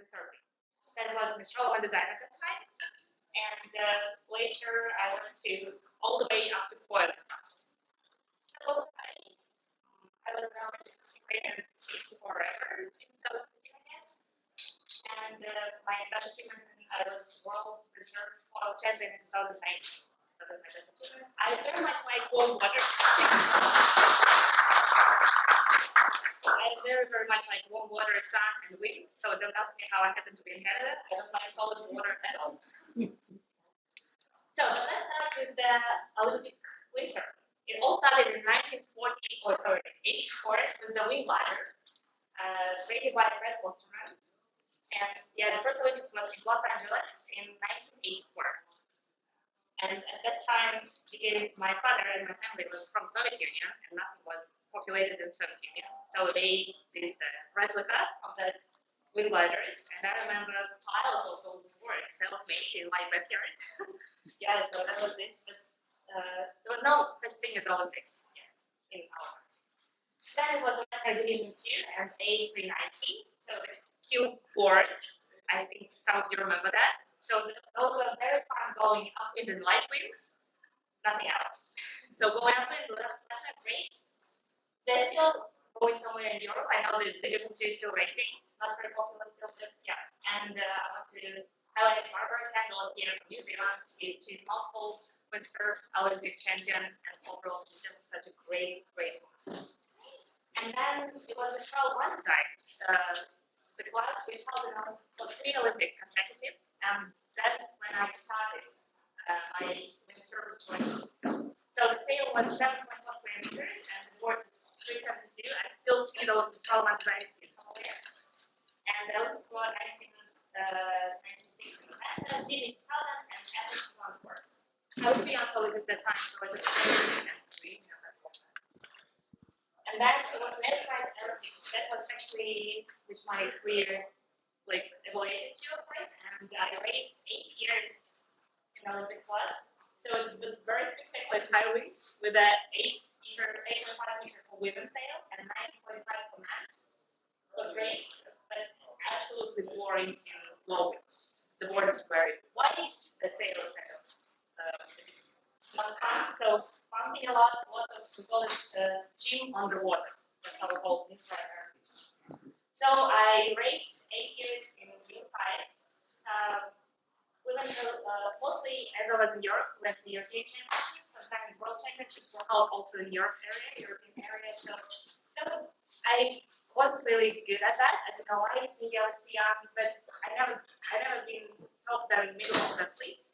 surfing. That was Mistral one design at the time. And later I went to all the way up to foil class. So I was now Ukrainian forever since I was 15, I guess. And my best achievement, I was world reserve foil champion in 2009. So that's my best achievement. I very much like warm water. I very, very much like warm water, sun, and wind. So don't ask me how I happen to be in Canada. I don't like solid water at all. So let's start with the Olympic windsurf. It all started in 1984 with the wing ladder, created by Fred Holtzkener. And yeah, the first Olympics was in Los Angeles in 1984. And at that time, because my father and my family was from Soviet Union and nothing was populated in Soviet Union, so they did the replica of that wing gliders. And I remember piles of those boards self-made in my backyard. Yeah, so that was it. But there was no such thing as Olympics in our country. Then it was Division 2 and A390, so the cube boards. I think some of you remember that. So those were very fun going up in the light winds, nothing else. So going up in the left and great. They're still going somewhere in Europe. I know the Division 2 is still racing, not very popular still, but yeah. And I want to highlight Barbara Kendall here from New Zealand. She's multiple windsurf Olympic champion, and overall she's just such a great woman. And then it was the trial one design. The class we held for 3 Olympic consecutive. Then when I started my windsurf journey. So the sail was 7.4 square meters and the board is 372. I still see those 12 month designs somewhere. And that was for 1960. And CD 2000 and average one work. I was too young for at that time, so I just and then it was Enterprise Aerospace. That was actually which my career evaluated to, of course, and I raced 8 years in Olympic class. So it was very spectacular high wings with a 8.5 meter for women's sail and 9.5 for men. It was great, but absolutely boring in low winds. The board was very white, the sail was kind of not fun. So pumping a lot of we call it gym underwater. That's how we call it inside airfields. So I raced 8 years in Green 5. We went to, mostly, as I was in Europe, we went to European Championships, sometimes World Championships were held also in European area. So I wasn't really good at that. I don't know why, maybe I was too young, but I never been top the middle of the fleet.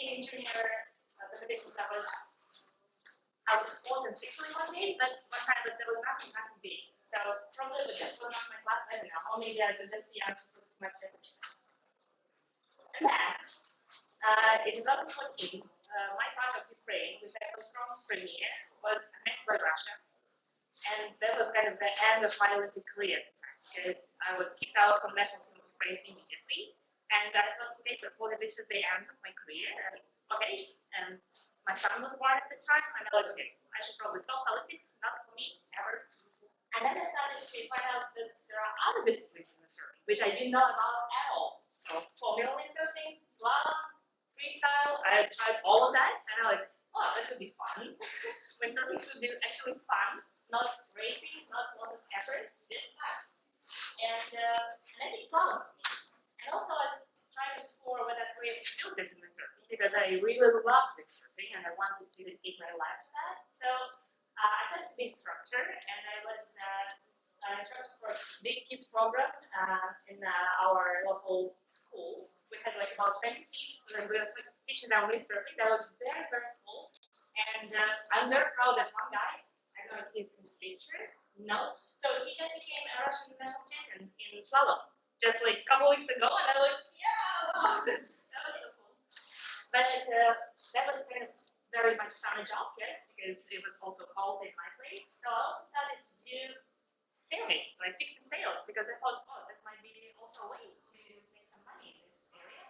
In junior competitions, I was 4th and 6th one day, but one time there was nothing big. So probably with this one of my class, I don't know, or maybe I did this year to put too much effort. And then, in 2014, my part of Ukraine, which I was from Crimea, was annexed by Russia. And that was kind of the end of my Olympic career at the time, because I was kicked out from national team of Ukraine immediately. And I thought, okay, so this is the end of my career, and okay. And my son was born at the time, and I was okay, I should probably stop Olympics, not for me, ever. And then I started to find out that there are other disciplines in the surfing, which I didn't know about at all. So formula surfing, slalom, freestyle, I tried all of that, and I'm like, oh, that could be fun. When surfing should be actually fun, not racing, not lots of effort, just fun. And I think slalom for me. And also I was trying to explore whether I could still this in surfing, because I really love this surfing, and I wanted to dedicate my life to that. So I started to be instructor, and I was an instructor for a big kids program in our local school. We had about 20 kids, and we were teaching them windsurfing. That was very, very cool. And I'm very proud that one guy, I don't know if he's in this picture, no. So he just became a Russian national champion in slalom just a couple weeks ago, and I was like, yeah, that was so cool. But that was kind of very much summer job, yes, because it was also cold in my place. So I also started to do sailmaking, fixing sails, because I thought, oh, that might be also a way to make some money in this area.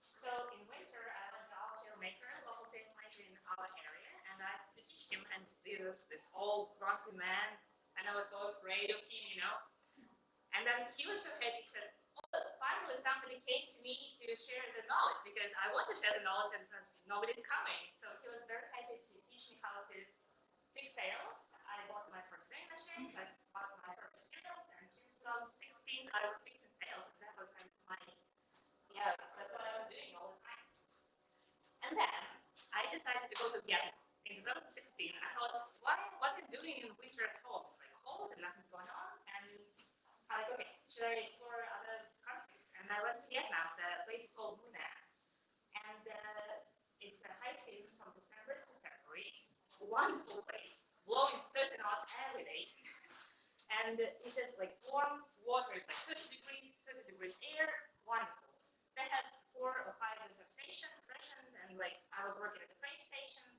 So in winter, I went to our sailmaker, local sailmaker in our area, and I started to teach him, and he was this old, grumpy man, and I was so afraid of him, And then he was so happy, he said, oh, finally share the knowledge because I want to share the knowledge and because nobody's coming. So he was very happy to teach me how to fix sails. I bought my first sewing machine, I bought my first materials, and since 2016 I was fixing sails. And that was kind of my, yeah, that's what I was doing all the time. And then I decided to go to Vietnam. In 2016, I thought, what am I doing in winter at home? It's like cold and nothing's going on. And I'm like, okay, should I explore other countries? And I went to Vietnam. The place is called Mua. And it's a high season from December to February. Wonderful place, blowing 30 knots every day. And it's just like warm water, it's like 30 degrees air, wonderful. They have 4 or 5 reserve stations, and like I was working at the train station.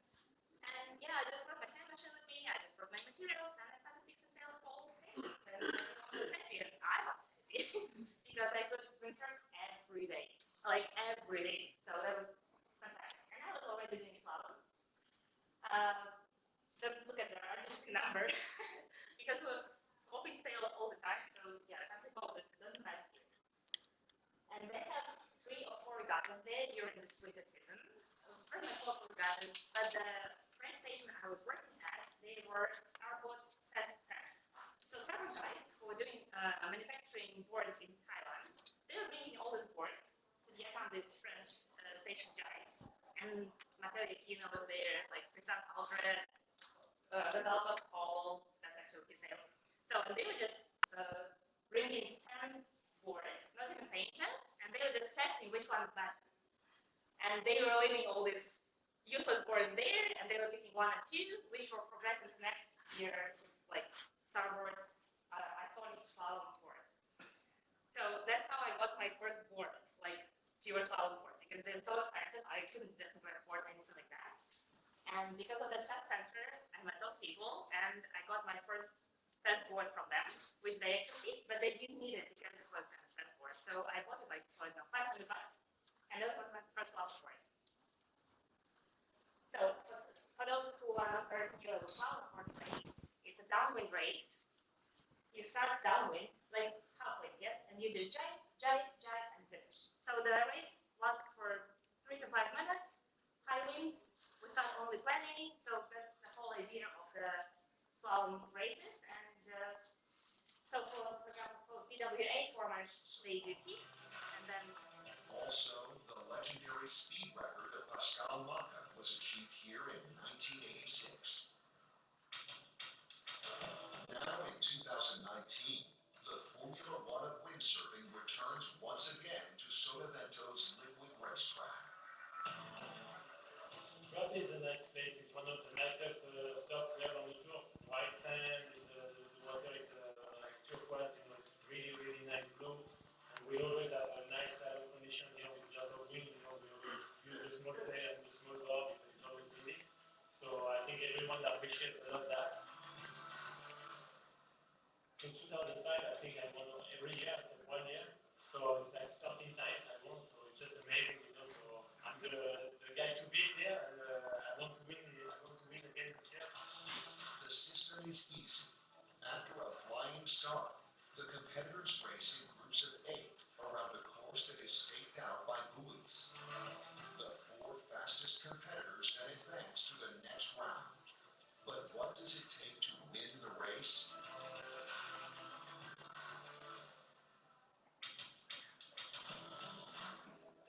And yeah, I just brought my sewing machine with me, I just brought my materials, and I started fixing sails for all the stations. And everyone was happy, and I was happy because I could windsurf every day, like every day. So that was fantastic. And I was already doing slalom. Look at the Argentine number because it was swapping sails all the time. So yeah, I think all this doesn't matter here. And they have 3 or 4 regattas there during the winter season. It was pretty much local regattas, but the train station I was working at, they were starboard test center. So starboard guys who were doing manufacturing boards in Thailand, they were bringing all these boards to Vietnam, these French station guys. And Matteo Aquino was there, like Tristan Aldred, Rodolfo Paul, that's actually his sale. So they were just bringing 10 boards, not even painted, and they were just testing which one is better. And they were leaving all these useless boards there, and they were picking 1 or 2, which were progressing to next year, like starboards, isonic slalom boards. So that's how I got my first boards, like pure slalom boards, because they're so expensive, I couldn't definitely afford anything like that. And because of the test center, I met those people, and I got my first test board from them, which they actually did, but they didn't need it because it was a test board. So I bought it like for $500, and that was my first last board. So for those who are not very familiar with slalom horse race, it's a downwind race. You start downwind, like halfway, yes, and you do jibe, jibe, jibe, and finish. So the race lasts for 3 to 5 minutes. High winds, we start only 20, so that's the whole idea of the slalom races. And so for example, for PWA format, they do heats, and then also the legendary speed record of Pascal Maka was achieved here in 1986. Now in 2019, the Formula One of windsurfing returns once again to Sotavento's liquid racetrack. Track is a nice place. It's one of the nicest stops there on the tour. White sand, the water is like turquoise, it's really, really nice blue. And we always have a nice condition, with a lot of wind. We always use the small sail and the small board because it's always windy. So I think everyone appreciates a lot that. Since 2005, I think I won every year except 1 year. So it's like 13 times I won, so it's just amazing, So I'm the guy to beat here, and I want to win again this year. The system is easy. After a flying start, the competitors race in groups of 8 around a course that is staked out by buoys. The 4 fastest competitors then advance to the next round. But what does it take to win the race?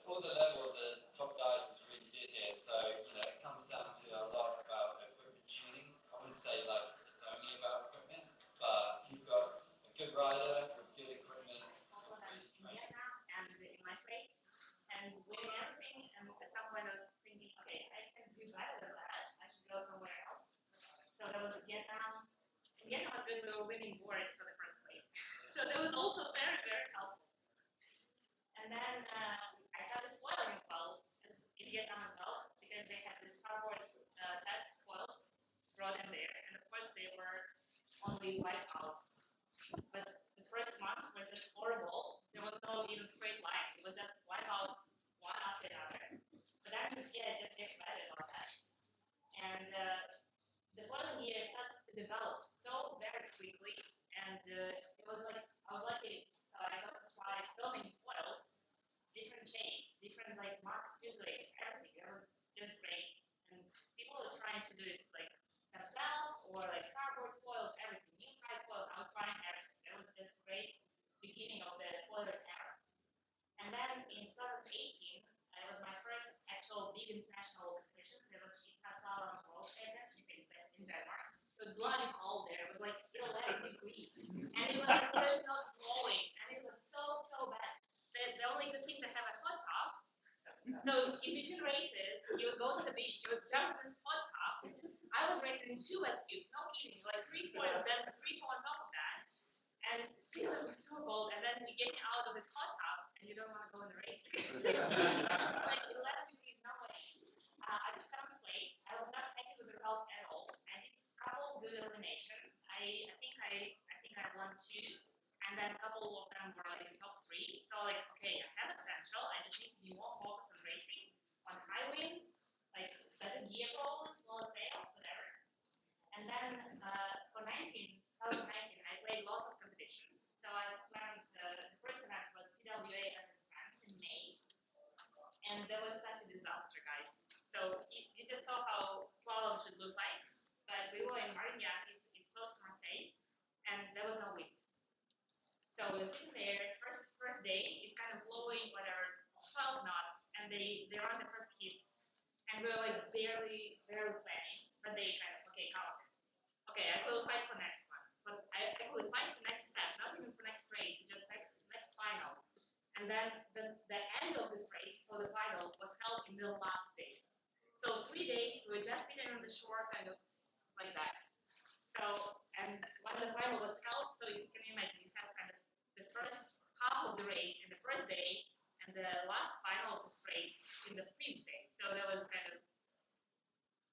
For the level of the top guys is really good here, so it comes down to a lot about equipment tuning. I wouldn't say like it's only about equipment, but if you've got a good rider with good equipment. And in my place, and winning everything, and at some point I was thinking, okay, I can do better than that. I should go somewhere else. So that was Vietnam. In Vietnam, I was going to go winning boards for the first place. So that was also very, very helpful. And then I started foiling as well in Vietnam as well because they had this starboard test foil brought in there, and of course they were only wipeouts. But the first month was just horrible. There was no even straight line. It was just wipeout one after another. But then just get better on that. And the following year started to develop so very quickly, and it was like I was lucky, so I got to try so many foils, different shapes, different like mass displays, everything. It was just great. And people were trying to do it like themselves or like starboard foils, everything. New side foils, I was trying everything. It was just great beginning of the foiler era. And then in 2018, it was my first actual big international competition. It was in Holtzkener in Denmark. It was bloody cold there. It was like 11 degrees. And it was not snowing. And it was so bad. The only good thing to have a hot tub. So in between races, you would go to the beach, you would jump in this hot tub. I was racing in 2 wetsuits, no kidding, like 3, 4, and then 3, 4 on top of that. And still it was so cold, and then you get out of this hot tub, and you don't want to go in the race. Like 11 degrees, no way. I took 7th place. I was not happy with the result at all. I did a couple good eliminations. I think I won 2, and then a couple of them were like in the top 3. So like, okay, I have potential. I just need to be more focused on racing, on high winds, like better gear roll, smaller sails, whatever. And then for 2019, I played lots of competitions. So I planned, the first event was PWA in France in May. And that was such a disaster, guys. So you just saw how slalom should look like. But we were in Marignac, it's close to Marseille, and there was no wind. So we were sitting there, first day, it's kind of blowing, whatever, 12 knots, and they run the first heat. And we were like barely planning, but they kind of, okay, count it. Okay, I qualified for next one, but I qualified for next step, not even for next race, just next final. And then the end of this race, so the final, was held in the last day. So 3 days, we were just sitting on the shore, kind of like that. So, and when the final was held, so you can imagine, you have kind of the first half of the race in the first day, and the last final of this race in the previous day. So that was kind of,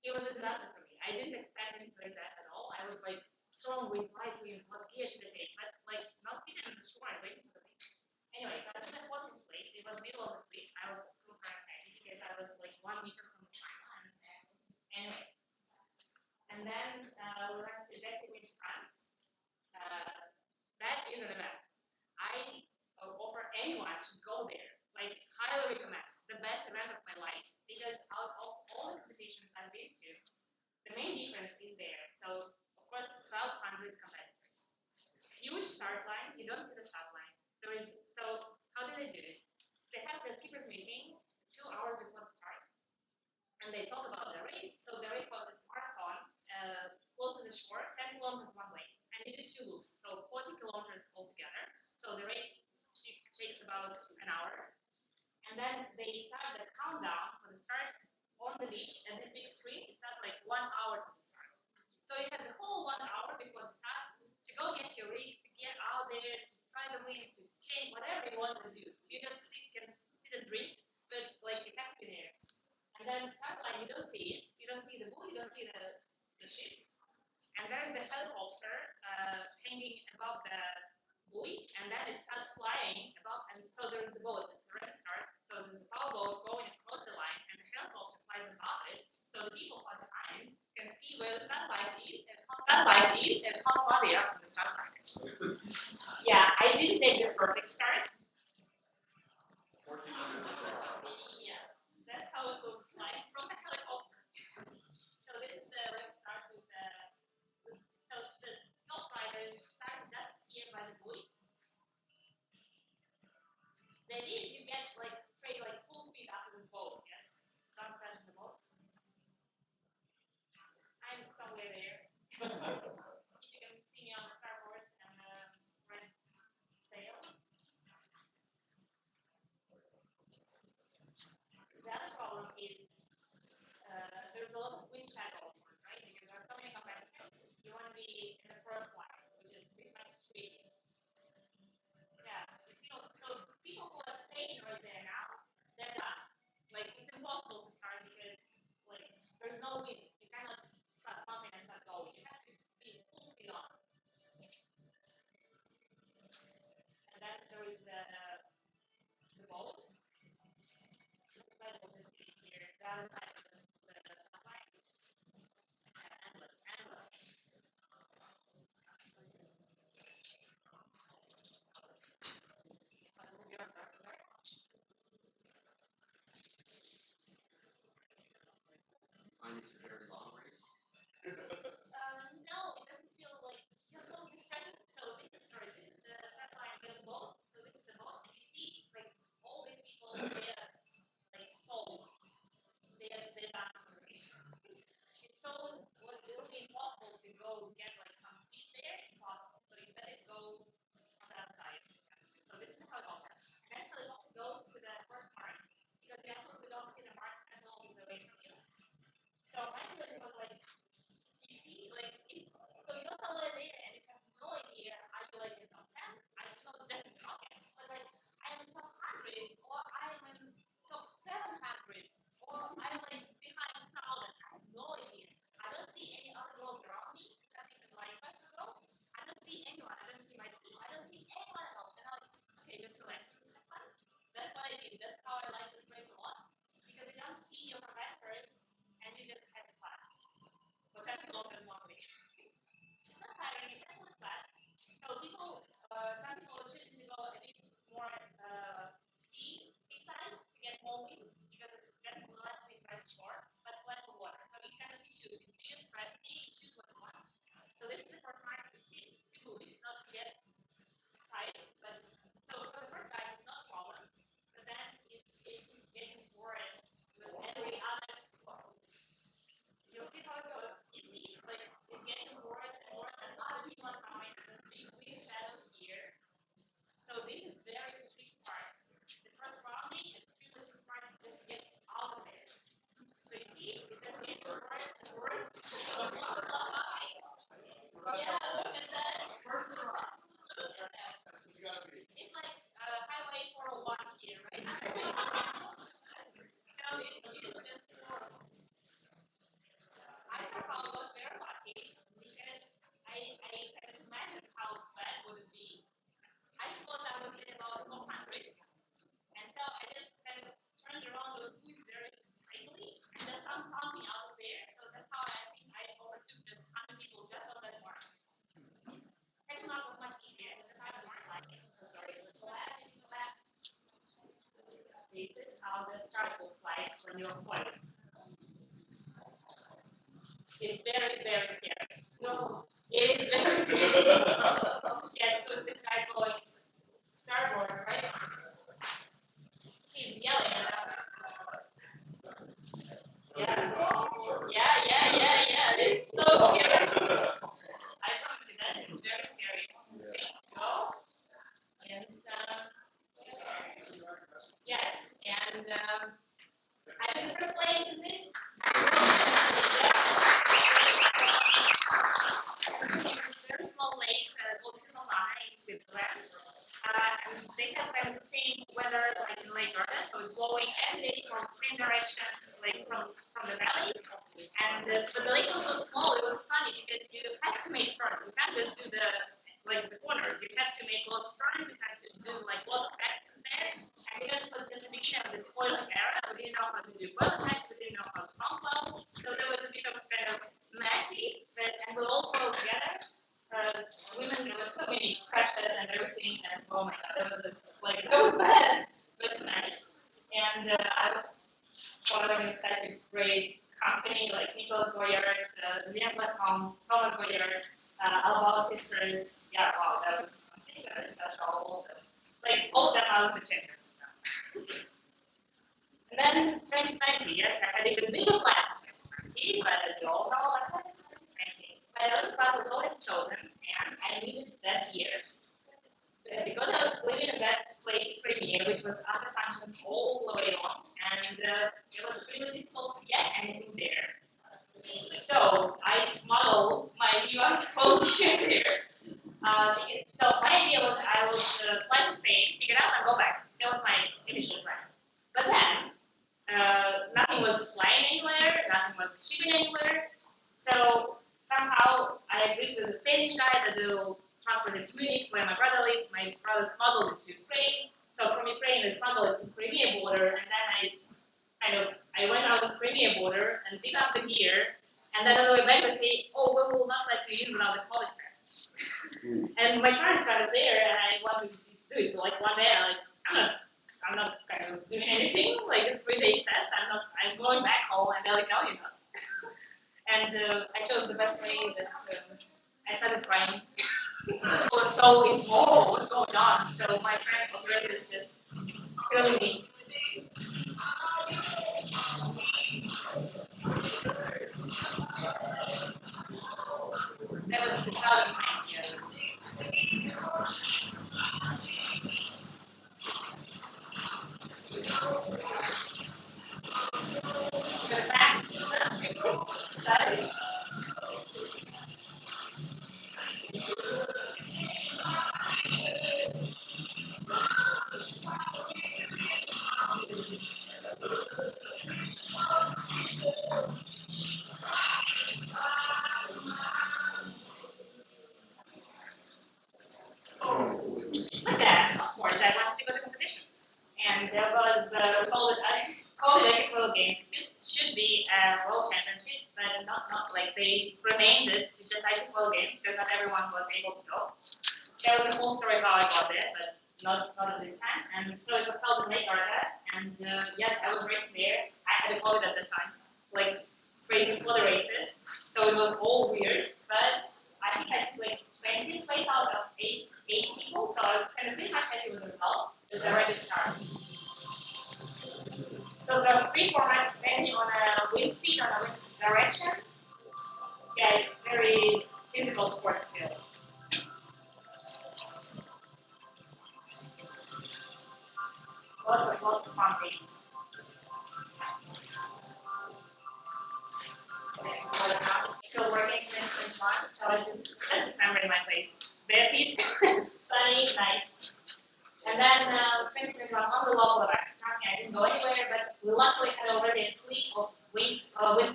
it was a disaster for me. I didn't expect anything like that at all. I was like, strong winds, light winds, what gear should I take? But like, not sitting on the shore and waiting for the wind. Anyway, so I took the 14th place. It was middle of the week. I was super happy because I was like 1 meter from the final. Anyway, and then we went to Objective in France. That is an event. I offer anyone to go there. Like, highly recommend. The best event of my life, because out of all the competitions I've been to, the main difference is there. So, of course, 1,200 competitors. Huge start line. You don't see the start line. So how do they do it? They have the skippers meeting 2 hours before the start, and they talk about the race. So the race was this marathon, close to the shore, 10 kilometers one way, and you do 2 loops, so 40 kilometers altogether. So the race takes about an hour, and then they start the countdown for the start on the beach, and this big screen is set like 1 hour to the start. So you have the whole 1 hour before the start to go get your rig, to get out there, to try the wind, to change whatever you want to do. You just can sit and drink, but like you have to be there. And then start line, you don't see it. You don't see the buoy, you don't see the ship. And there's the helicopter hanging above the buoy, and then it starts flying above. And so there's the boat, it's a red start. So there's a power boat going across the line, and the helicopter flies above it. So the people far behind can see where the sunlight is and how far they are from the sunlight. Yeah, I didn't take the perfect start. 14 minutes. Yes, that's how it looks like from the helicopter. So this is the red start with the. So the top riders start just here by the buoy. The idea is you get like straight, like full speed after the boat, yes? Don't touch the boat. I'm somewhere there. If you can see me on the starboard and the red sail. The other problem is there's a lot of wind shadow, right? Because there are so many competitors. You want to be in the first line, which is pretty much streaking. Yeah, so people who are staying right there now, they're done. Like, it's impossible to start because, like, there's no wind. You cannot start pumping and start going. You have to be full speed on. And then there is the boat. Incredible to see here. The other side of the sunlight. Endless. one here, right? So it's just, I somehow got very lucky because I kind of imagined how bad would it be. I suppose I was in about 400, and so I just kind of turned around those wheels very tightly, and then found me out of there. So that's how I think I overtook this 100 people just on that mark. Second lap was much easier, and the time was like, sorry, go back. This is how the start looks like when you're flying. It's very, very scary. No, it is very scary. Yes, so this guy's going starboard, right? He's yelling at us. Yeah. It's so scary. I promise you that it's very scary. Go. And yes, and I'm in the first place in this. Very small lake called Sinolana in Switzerland. And they have kind of the same weather like in Lake Garda, so it's blowing every day from the same direction, like from the valley. And but the lake was so small, it was funny because you had to make turns. You can't just do the corners. You had to make lots of turns. You had to do like lots of taxes there. And because it was just the beginning of this spoiling era, we didn't know how to do boiler tax, we didn't know how to pump well. So there was a bit of kind of messy, and we all go together. Women, there was so many crashes and everything, and oh my god, that was bad, but managed. And I was following such a great company like Nicolas Boyard, Liam Latom, Thomas Boyard, Alvaro Sisters. Yeah, wow, that was something that is special. All of them out of the champions. And then 2020, yes, I had even bigger plan for 2020, but as you all know, I had 2020. My other class was already chosen, and I needed that year. Because I was living in that place for a year, which was under sanctions all the way on, and it was really difficult to get anything there. So I smuggled my new phone there. So my idea was I would fly to Spain, pick it up, and go back. That was my initial plan. But then nothing was flying anywhere, nothing was shipping anywhere. So somehow I agreed with the Spanish guy that they'll transfer it to Munich, where my brother lives. My brother smuggled it to Ukraine. So from Ukraine, they smuggled it to Crimea border, and then I went out the Crimea border and picked up the gear. And then on the way back, they say, "Oh, we will not let you in without the COVID test." And my parents got it there, and I wanted to do it. Like one day, I'm not kind of doing anything. Like a 3 days test, I'm going back home, and they're like, "No, you're not." And I chose the best way that I started crying. I was so involved with what's going on. So my friend was ready to just killing me. That was 2019. The fact that with that, of course, I wanted to go to competitions. And there was called it World Games. It should be a World Championship, but not like they renamed it to just IC World Games because not everyone was able to go. There was a whole story how I got there, but not at this time. And so it was held in Lake Garda, and yes, I was racing there. I had a COVID at the time, like straight before the races, so it was all weird, but I think I took like 20th place out of eight people, so I was kind of pretty much happy with the result. It was already started. So the three formats depending on a wind speed, on a wind direction. Yeah, it's very physical sport still. Lots of fun things. Still working 2021, so I just December in my place. Bare feet, sunny nights. And then 2021 on the local events. I didn't go anywhere, but we luckily had already a fleet of wind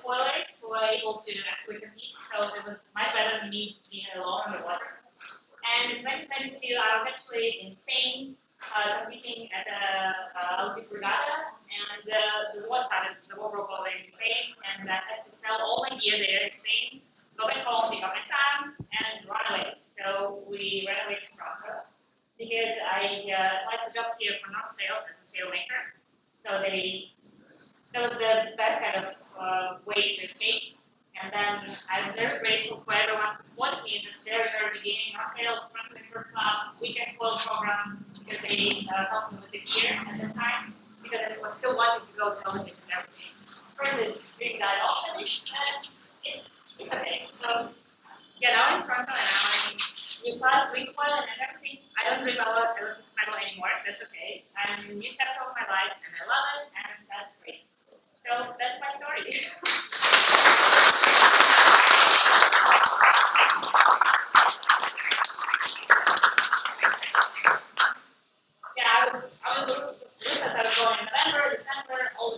foilers who were able to actually compete. So it was much better than me being alone on the water. And in 2022, I was actually in Spain competing at the Olympic Regatta, and the war started, the war broke over in Ukraine, and I had to sell all my gear there in Spain, go back home, pick up my son, and run away. So we ran away from Toronto because I applied for a job here for non-sales as a sailmaker. So that was the best kind of way to escape. And then I'm very grateful for everyone who supported me in this very, very beginning. Our sales, Transfer Club, Weekend Close program, because they helped me with the gear at the time, because I was still wanting to go to Olympics and everything. First, it's dream that off, and it's okay. So, yeah, now I'm in Toronto, and now I'm new class, recoil, and everything. I don't dream about Olympic medal anymore. That's okay. I'm in a new chapter of my life, and I love it, and that's